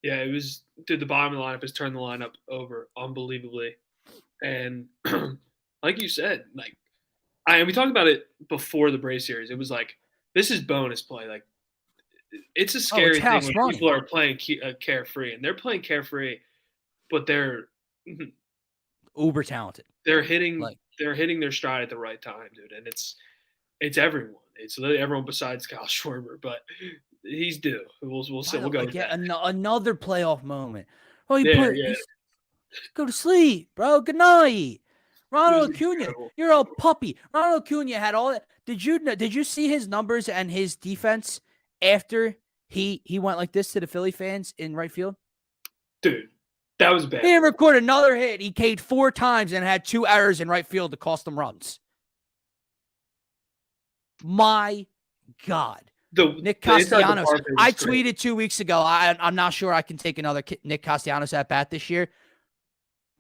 Yeah, it was. Dude, the bottom of the lineup has turned the lineup over unbelievably, and like you said, we talked about it before the Braves series. It was this is bonus play. Like it's a scary thing when people are playing carefree, and they're playing carefree, but they're uber talented. They're hitting their stride at the right time, dude, and it's everyone. It's literally everyone besides Kyle Schwarber, but he's due. We'll see. We'll go with that. Another playoff moment. Oh, go to sleep, bro. Good night. Ronald Acuna, you're a puppy. Ronald Acuna had all that. Did you see his numbers and his defense after he went like this to the Philly fans in right field? Dude, that was bad. He didn't record another hit. He K'd 4 times and had 2 errors in right field to cost them runs. My God. Nick Castellanos. I tweeted 2 weeks ago. I'm not sure I can take another Nick Castellanos at bat this year.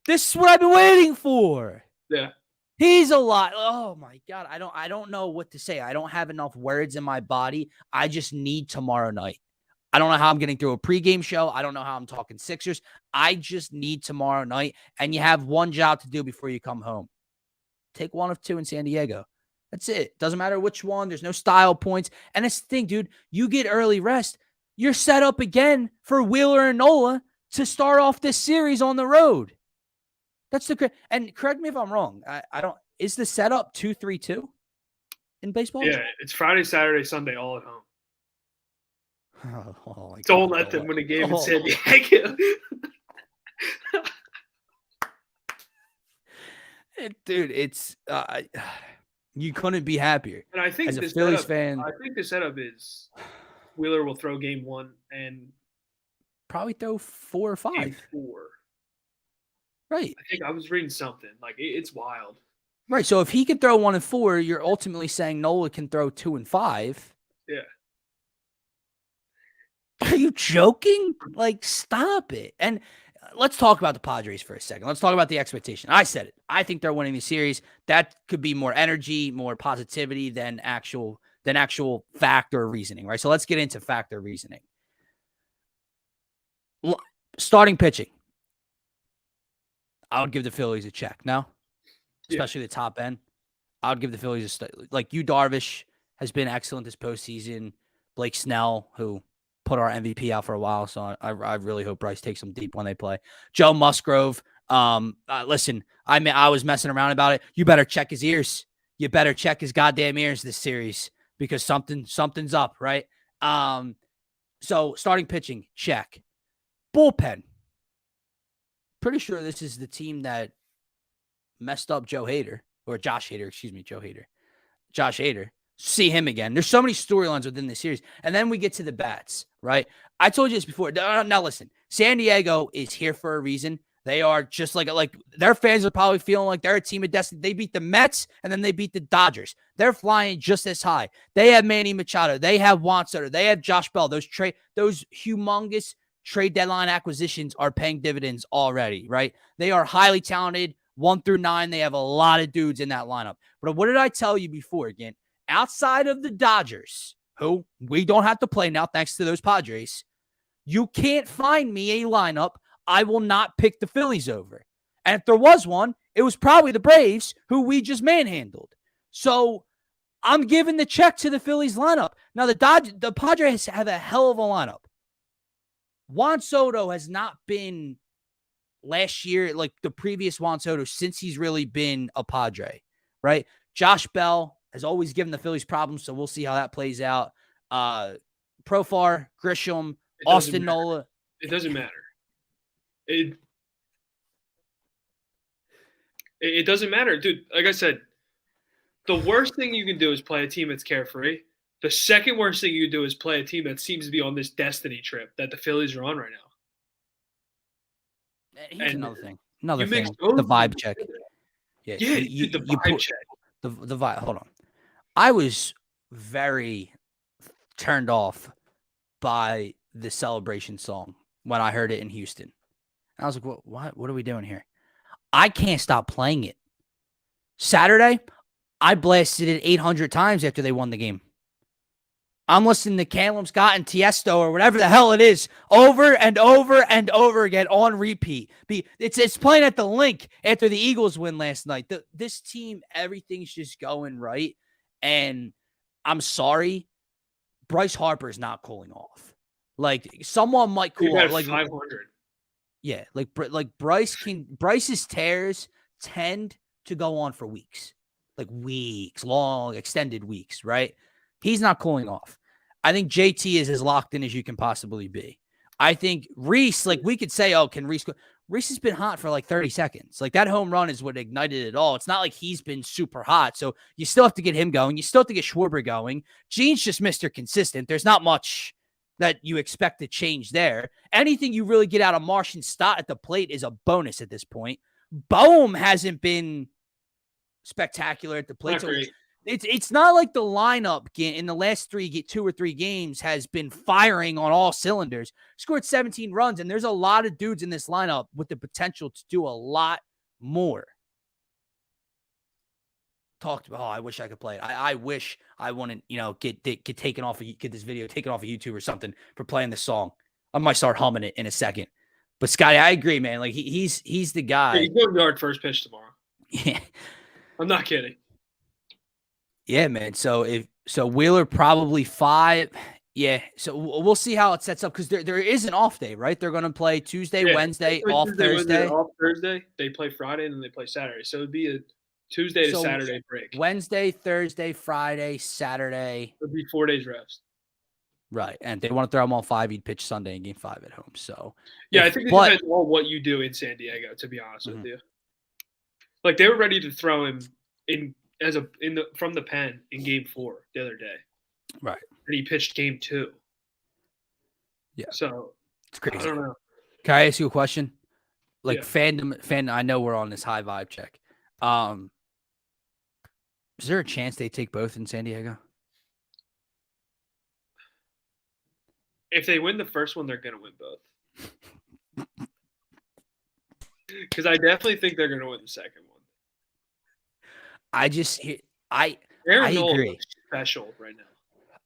This is what I've been waiting for. Yeah. He's a lot. Oh my God. I don't know what to say. I don't have enough words in my body. I just need tomorrow night. I don't know how I'm getting through a pregame show. I don't know how I'm talking Sixers. I just need tomorrow night. And you have one job to do before you come home. Take 1 of 2 in San Diego. That's it. Doesn't matter which one. There's no style points. And that's the thing, dude. You get early rest. You're set up again for Wheeler and Nola to start off this series on the road. That's the and correct me if I'm wrong. I don't. Is the setup 2-3-2 in baseball? Yeah, it's Friday, Saturday, Sunday, all at home. Oh, don't let them win a game in San Diego. Dude, it's you couldn't be happier. And I think as a Phillies fan, I think the setup is Wheeler will throw game 1 and probably throw 4 or 5. Game 4. Right. I think I was reading something. It's wild. Right. So if he can throw 1 and 4, you're ultimately saying Nola can throw 2 and 5. Yeah. Are you joking? Stop it. And let's talk about the Padres for a second. Let's talk about the expectation. I said it. I think they're winning the series. That could be more energy, more positivity than actual fact or reasoning, right? So let's get into fact or reasoning. Starting pitching. I would give the Phillies a check. No? Especially the top end. I would give the Phillies Yu Darvish has been excellent this postseason. Blake Snell, who put our MVP out for a while, so I really hope Bryce takes them deep when they play. Joe Musgrove. Listen, I was messing around about it. You better check his ears. You better check his goddamn ears this series because something's up, right? So starting pitching, check. Bullpen. Pretty sure this is the team that messed up Josh Hader. Josh Hader. See him again. There's so many storylines within this series. And then we get to the bats, right? I told you this before. Now listen, San Diego is here for a reason. They are just like their fans are probably feeling like they're a team of destiny. They beat the Mets and then they beat the Dodgers. They're flying just as high. They have Manny Machado. They have Juan Soto. They have Josh Bell. Those humongous trade deadline acquisitions are paying dividends already, right? They are highly talented. 1 through 9, they have a lot of dudes in that lineup. But what did I tell you before, again? outside of the Dodgers, who we don't have to play now thanks to those Padres, you can't find me a lineup I will not pick the Phillies over. And if there was one, it was probably the Braves, who we just manhandled. So I'm giving the check to the Phillies lineup. Now, the Padres have a hell of a lineup. Juan Soto has not been last year like the previous Juan Soto since he's really been a Padre, right? Josh Bell has always given the Phillies problems, so we'll see how that plays out. Profar, Grisham, Austin Nola. It doesn't matter. It doesn't matter, dude. Like I said, the worst thing you can do is play a team that's carefree. The second worst thing you can do is play a team that seems to be on this destiny trip that the Phillies are on right now. Here's another thing. The vibe check. Yeah, the vibe check. The vibe. Hold on. I was very turned off by the celebration song when I heard it in Houston. I was like, what are we doing here? I can't stop playing it. Saturday, I blasted it 800 times after they won the game. I'm listening to Callum Scott and Tiesto or whatever the hell it is over and over and over again on repeat. It's playing at the Link after the Eagles win last night. This team, everything's just going right. And I'm sorry, Bryce Harper is not cooling off. Like, someone might cool off. Like 500. Yeah, like Bryce's tears tend to go on for weeks. Like weeks, long, extended weeks, right? He's not cooling off. I think JT is as locked in as you can possibly be. I think Reese, like we could say, oh, can Reese go? Reese has been hot for like 30 seconds. Like that home run is what ignited it all. It's not like he's been super hot. So you still have to get him going. You still have to get Schwarber going. Gene's just Mr. Consistent. There's not much that you expect to change there. Anything you really get out of Marsh and Stott at the plate is a bonus at this point. Boehm hasn't been spectacular at the plate. So it's not like the lineup in the last 2 or 3 games has been firing on all cylinders. Scored 17 runs, and there's a lot of dudes in this lineup with the potential to do a lot more. Talked about, I wish I could play it. I wish I wouldn't, get taken off, get this video taken off of YouTube or something for playing this song. I might start humming it in a second. But Scotty, I agree, man. Like he's the guy. Yeah, he's going yard first pitch tomorrow. Yeah, I'm not kidding. Yeah, man. So Wheeler probably 5. Yeah. So we'll see how it sets up because there is an off day, right? They're going to play Tuesday, Wednesday, off Thursday. Off Thursday. They play Friday and then they play Saturday. So it'd be a Tuesday to Saturday break. Wednesday, Thursday, Friday, Saturday. It'd be 4 days rest. Right. And they want to throw him on 5. He'd pitch Sunday in game 5 at home. So yeah, I think it depends on what you do in San Diego, to be honest with you. Like they were ready to throw him from the pen in game 4 the other day. Right. And he pitched game 2. Yeah. So it's crazy. I don't know. Can I ask you a question? Like fandom, I know we're on this high vibe check. Is there a chance they take both in San Diego? If they win the first one, they're going to win both. Because I definitely think they're going to win the second one. I agree. Special right now.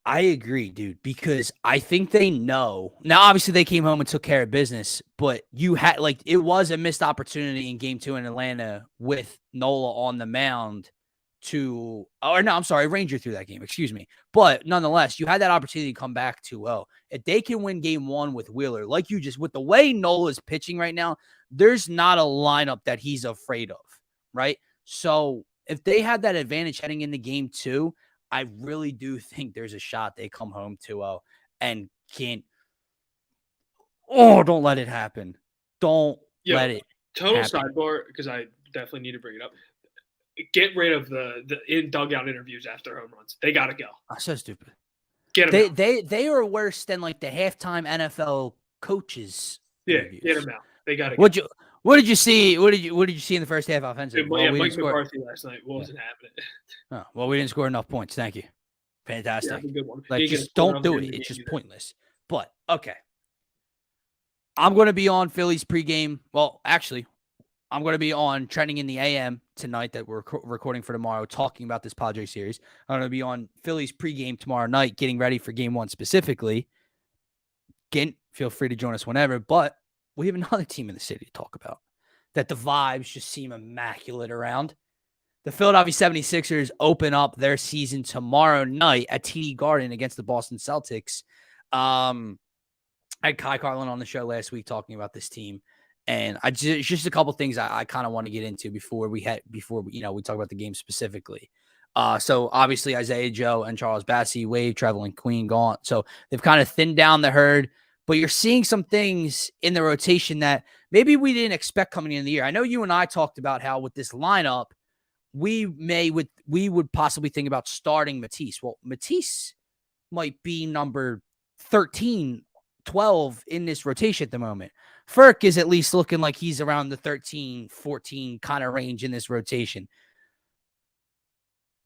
I agree, dude, because I think they know. Now, obviously, they came home and took care of business, but it was a missed opportunity in game 2 in Atlanta with Nola on the mound Ranger threw that game, excuse me. But nonetheless, you had that opportunity to come back 2-0. If they can win game 1 with Wheeler, like you just, with the way Nola is pitching right now, there's not a lineup that he's afraid of, right? So if they had that advantage heading into game 2, I really do think there's a shot they come home 2-0 and can't. Oh, don't let it happen. Don't let it Total happen. Sidebar, because I definitely need to bring it up. Get rid of the dugout interviews after home runs. They got to go. Oh, so stupid. Get them out. They are worse than like the halftime NFL coaches. Yeah, interviews. Get them out. They got to go. What did you see? What did you see in the first half offensively? Mike McCarthy last night wasn't happening. Oh, well, we didn't score enough points. Thank you. Fantastic. Yeah, good one. Like, just don't do it. It's just pointless. But okay, I'm going to be on Phillies pregame. Well, actually, I'm going to be on Trending in the AM tonight that we're recording for tomorrow, talking about this Padres series. I'm going to be on Phillies pregame tomorrow night, getting ready for game 1 specifically. Again, feel free to join us whenever, but we have another team in the city to talk about that the vibes just seem immaculate around. The Philadelphia 76ers open up their season tomorrow night at TD Garden against the Boston Celtics. I had Kai Carlin on the show last week talking about this team, and just a couple things I kind of want to get into before we talk about the game specifically. So obviously Isaiah Joe and Charles Bassey, Wade, Traveling Queen gone. So they've kind of thinned down the herd, but you're seeing some things in the rotation that maybe we didn't expect coming in the year. I know you and I talked about how with this lineup, we would possibly think about starting Matisse. Well, Matisse might be number 13, 12 in this rotation at the moment. Furk is at least looking like he's around the 13, 14 kind of range in this rotation.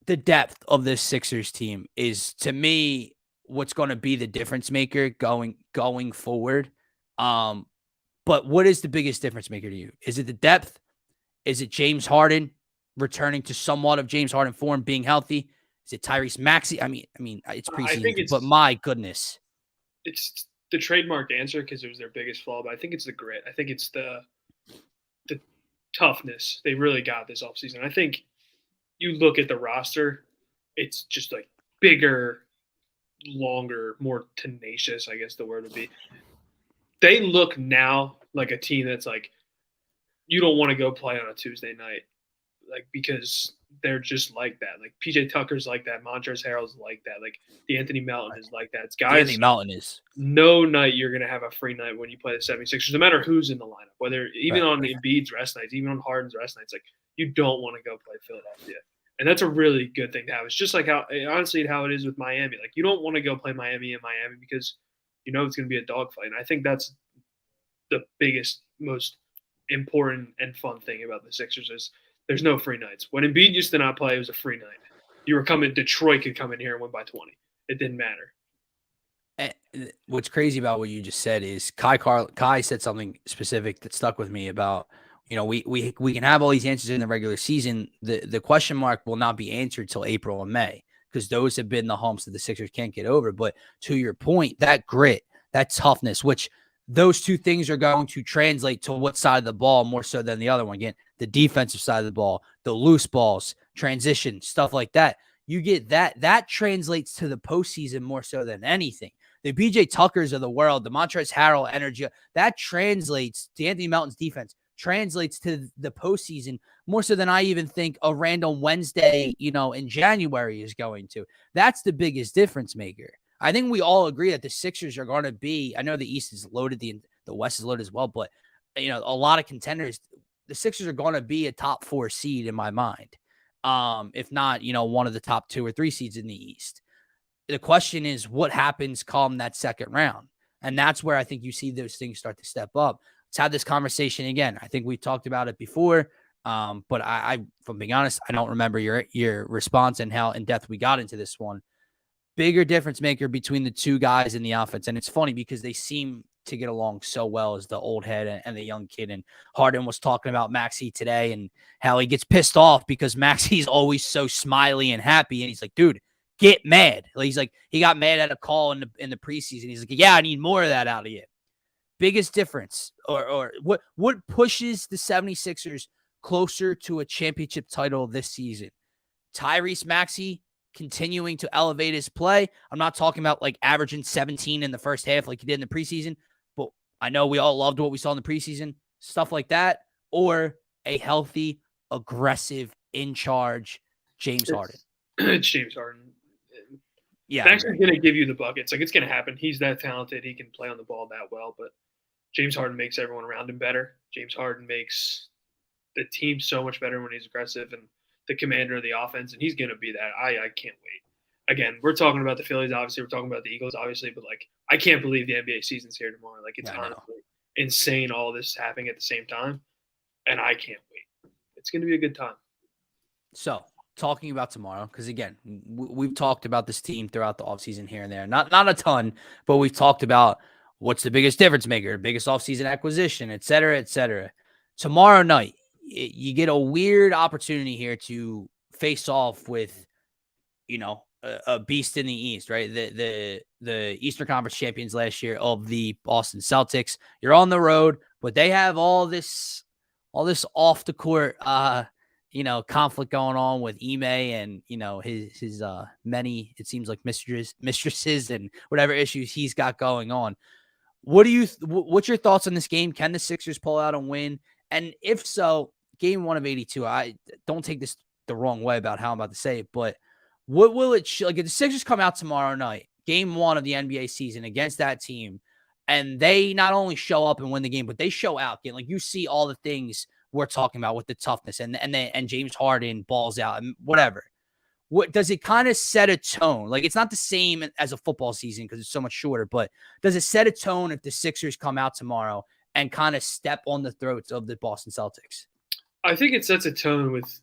The depth of this Sixers team is, to me, what's going to be the difference maker going forward. But what is the biggest difference maker to you? Is it the depth? Is it James Harden returning to somewhat of James Harden form, being healthy? Is it Tyrese Maxey? I mean, it's preseason, but my goodness. It's the trademark answer because it was their biggest flaw, but I think it's the grit. I think it's the toughness they really got this offseason. I think you look at the roster, it's just like bigger, longer, more tenacious, I guess the word would be. They look now like a team that's like, you don't want to go play on a Tuesday night, like, because they're just like that. Like PJ Tucker's like that, Montrezl Harrell's like that, like the Anthony Melton is like that. It's guys. Anthony Melton is. No night you're gonna have a free night when you play the 76ers, no matter who's in the lineup, whether even on Embiid's rest nights, even on Harden's rest nights, like you don't want to go play Philadelphia. And that's a really good thing to have. It's just like how it is with Miami. Like you don't want to go play Miami in Miami because you know it's going to be a dogfight. And I think that's the biggest, most important and fun thing about the Sixers is there's no free nights. When Embiid used to not play, it was a free night. You were coming, Detroit could come in here and win by 20. It didn't matter. And what's crazy about what you just said is Kai said something specific that stuck with me about, we can have all these answers in the regular season. The question mark will not be answered till April and May because those have been the humps that the Sixers can't get over. But to your point, that grit, that toughness, which those two things are going to translate to what side of the ball more so than the other one. Again, the defensive side of the ball, the loose balls, transition, stuff like that. You get that translates to the postseason more so than anything. The BJ Tuckers of the world, the Montrezl Harrell energy, that translates to Anthony Melton's defense, translates to the postseason more so than I even think a random Wednesday, in January is going to. That's the biggest difference maker. I think we all agree that the Sixers are going to be, I know the East is loaded, the West is loaded as well, but, a lot of contenders, the Sixers are going to be a top 4 seed in my mind. If not, one of the top 2 or 3 seeds in the East. The question is what happens come that second round. And that's where I think you see those things start to step up. Let's have this conversation again. I think we've talked about it before. But I, from being honest, I don't remember your response and how in depth we got into this one. Bigger difference maker between the two guys in the offense. And it's funny because they seem to get along so well as the old head and the young kid. And Harden was talking about Maxey today and how he gets pissed off because Maxey's always so smiley and happy. And he's like, dude, get mad. He's like, he got mad at a call in the preseason. He's like, yeah, I need more of that out of you. Biggest difference or what pushes the 76ers closer to a championship title this season? Tyrese Maxey continuing to elevate his play. I'm not talking about like averaging 17 in the first half like he did in the preseason, but I know we all loved what we saw in the preseason, stuff like that, or a healthy, aggressive, in charge James Harden. It's James Harden. Yeah, Maxey's going to give you the buckets. Like it's going to happen. He's that talented. He can play on the ball that well, but James Harden makes everyone around him better. James Harden makes the team so much better when he's aggressive and the commander of the offense, and he's going to be that. I can't wait. Again, we're talking about the Phillies, obviously. We're talking about the Eagles, obviously, but like I can't believe the NBA season's here tomorrow. Like it's honestly insane all this happening at the same time, and I can't wait. It's going to be a good time. So, talking about tomorrow, because again, we've talked about this team throughout the offseason here and there. Not a ton, but we've talked about what's the biggest difference maker, biggest offseason acquisition, et cetera, et cetera. Tomorrow night, you get a weird opportunity here to face off with, a beast in the East, right? The Eastern Conference champions last year of the Boston Celtics. You're on the road, but they have all this off the court, conflict going on with Ime and, his many, it seems like mistresses and whatever issues he's got going on. What's your thoughts on this game? Can the Sixers pull out and win? And if so, game 1 of 82, I don't take this the wrong way about how I'm about to say it, but what will it show? Like, if the Sixers come out tomorrow night, game 1 of the NBA season against that team, and they not only show up and win the game, but they show out. Like, you see all the things we're talking about with the toughness and James Harden balls out and whatever. What does it kind of set a tone? Like, it's not the same as a football season because it's so much shorter, but does it set a tone if the Sixers come out tomorrow and kind of step on the throats of the Boston Celtics? I think it sets a tone with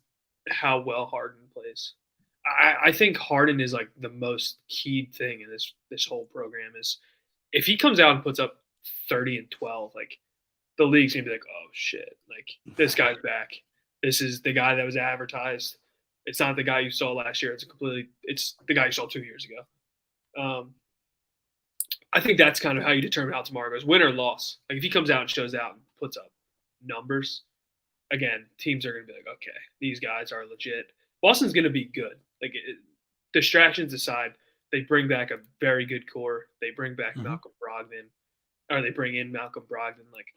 how well Harden plays. I think Harden is like the most key thing in this whole program. Is if he comes out and puts up 30 and 12, like, the league's gonna be like, oh shit, like, this guy's back. This is the guy that was advertised. It's not the guy you saw last year. It's the guy you saw 2 years ago. I think that's kind of how you determine how tomorrow goes, win or loss. Like, if he comes out and shows out and puts up numbers, again, teams are gonna be like, okay, these guys are legit. Boston's gonna be good. Like, distractions aside, they bring back a very good core. They bring back Malcolm Brogdon, or they bring in Malcolm Brogdon. Like,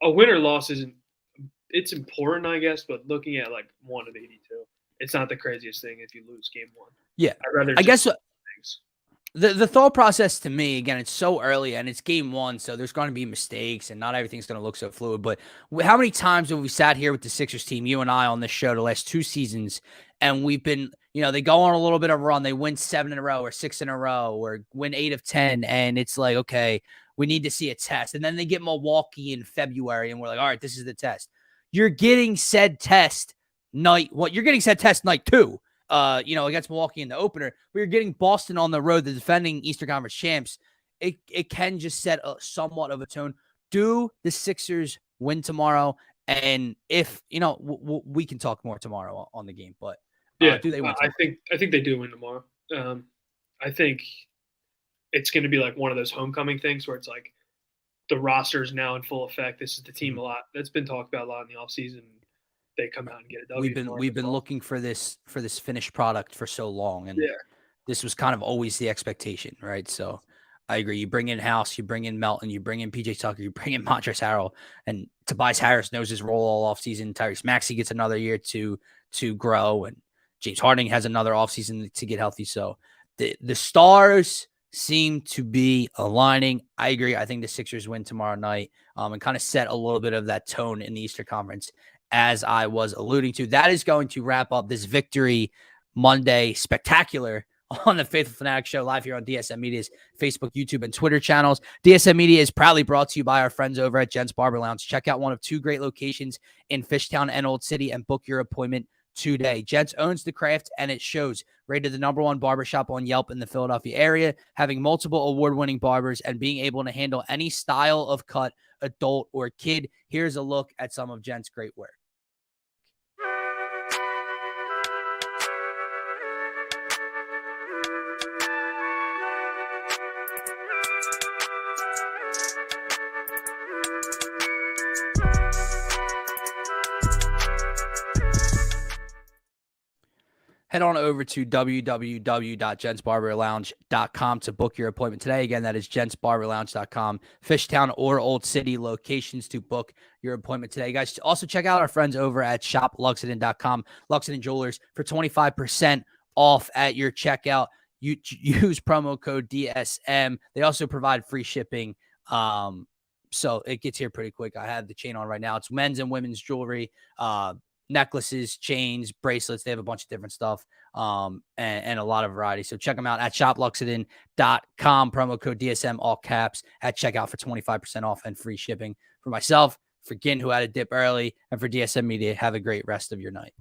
a win or loss isn't – it's important, I guess, but looking at, like, 1 of 82, it's not the craziest thing if you lose game 1. Yeah. I'd rather I guess things. The thought process to me, again, it's so early and it's game 1, so there's going to be mistakes and not everything's going to look so fluid. But how many times have we sat here with the Sixers team, you and I, on this show the last 2 seasons, and we've been, they go on a little bit of a run. They win 7 in a row or 6 in a row or win 8 of 10. And it's like, okay, we need to see a test. And then they get Milwaukee in February and we're like, all right, this is the test. You're getting said test night. You're getting said test night 2. Against Milwaukee in the opener, but you're getting Boston on the road, the defending Eastern Conference champs. It can just set a somewhat of a tone. Do the Sixers win tomorrow? And if, we can talk more tomorrow on the game, but do they win tomorrow? I think they do win tomorrow. I think it's going to be like one of those homecoming things where it's like the roster is now in full effect. This is the team a lot that's been talked about a lot in the offseason. They come out and get a W. We've been looking for this finished product for so long, and this was kind of always the expectation, right? So I agree. You bring in House, you bring in Melton, you bring in PJ Tucker, you bring in Montrezl Harrell, and Tobias Harris knows his role all offseason. Tyrese Maxey gets another year to grow, and James Harden has another offseason to get healthy. So the stars seem to be aligning. I agree. I think the Sixers win tomorrow night and kind of set a little bit of that tone in the Eastern Conference, as I was alluding to. That is going to wrap up this Victory Monday spectacular on the Phaithful Phanatics show, live here on DSM Media's Facebook, YouTube, and Twitter channels. DSM Media is proudly brought to you by our friends over at Gents Barber Lounge. Check out one of 2 great locations in Fishtown and Old City and book your appointment today. Gents owns the craft, and it shows. Rated the #1 barbershop on Yelp in the Philadelphia area, having multiple award-winning barbers and being able to handle any style of cut, adult or kid. Here's a look at some of Gents' great work. Head on over to www.gentsbarberlounge.com to book your appointment today. Again, that is gentsbarberlounge.com. Fishtown or Old City locations to book your appointment today. Guys, also check out our friends over at shopluxeden.com. Luxeden Jewelers for 25% off at your checkout. You use promo code DSM. They also provide free shipping. So it gets here pretty quick. I have the chain on right now. It's men's and women's jewelry, necklaces, chains, bracelets. They have a bunch of different stuff and a lot of variety. So check them out at shopluxeden.com. Promo code DSM, all caps, at checkout for 25% off and free shipping. For myself, for Ginn, who had a dip early, and for DSM Media, have a great rest of your night.